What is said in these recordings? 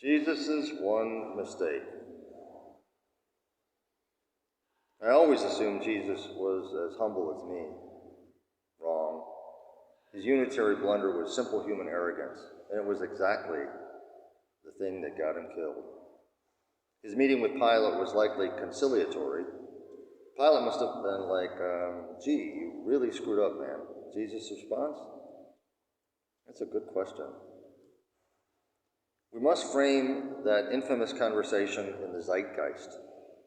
Jesus' one mistake. I always assumed Jesus was as humble as me. Wrong. His unitary blunder was simple human arrogance, and it was exactly the thing that got him killed. His meeting with Pilate was likely conciliatory. Pilate must have been like, gee, you really screwed up, man. Jesus' response? That's a good question. We must frame that infamous conversation in the zeitgeist,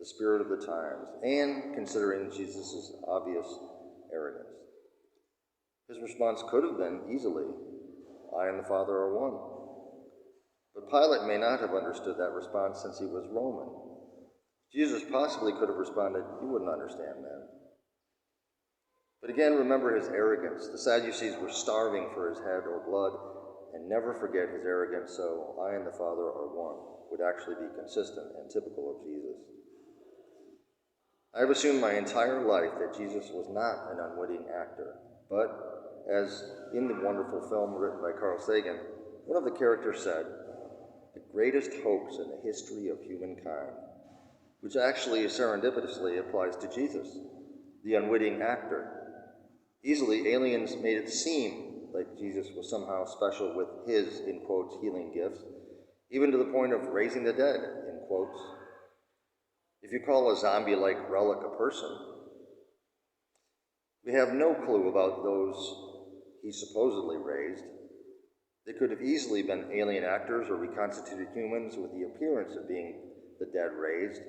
the spirit of the times, and considering Jesus' obvious arrogance. His response could have been easily, I and the Father are one. But Pilate may not have understood that response since he was Roman. Jesus possibly could have responded, you wouldn't understand, man. But again, remember his arrogance. The Sadducees were starving for his head or blood, and never forget his arrogance, so I and the Father are one would actually be consistent and typical of Jesus. I have assumed my entire life that Jesus was not an unwitting actor, but as in the wonderful film written by Carl Sagan, one of the characters said, the greatest hoax in the history of humankind, which actually serendipitously applies to Jesus, the unwitting actor. Easily, aliens made it seem like Jesus was somehow special with his, in quotes, healing gifts, even to the point of raising the dead, in quotes. If you call a zombie-like relic a person, we have no clue about those he supposedly raised. They could have easily been alien actors or reconstituted humans with the appearance of being the dead raised.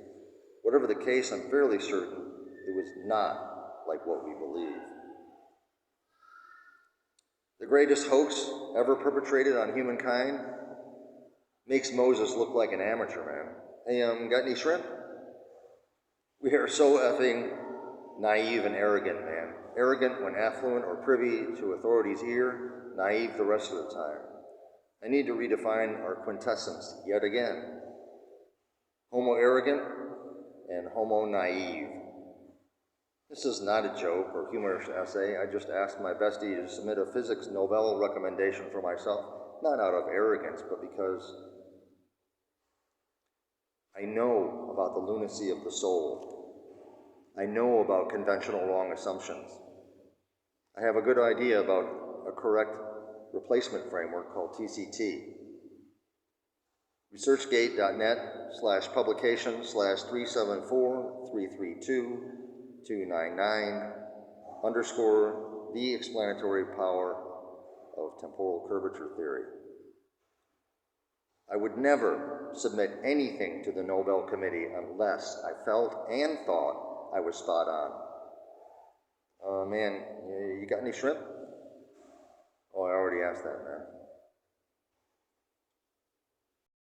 Whatever the case, I'm fairly certain it was not like what we believe. The greatest hoax ever perpetrated on humankind makes Moses look like an amateur, man. Hey, got any shrimp? We are so effing naive and arrogant, man. Arrogant when affluent or privy to authority's ear, naive the rest of the time. I need to redefine our quintessence yet again. Homo arrogant and homo naive. This is not a joke or humorous essay. I just asked my bestie to submit a physics Nobel recommendation for myself, not out of arrogance, but because I know about the lunacy of the soul. I know about conventional wrong assumptions. I have a good idea about a correct replacement framework called TCT. researchgate.net/publications/374-332-299 the explanatory power of temporal curvature theory. I would never submit anything to the Nobel Committee unless I felt and thought I was spot on. Man, you got any shrimp? Oh, I already asked that, man.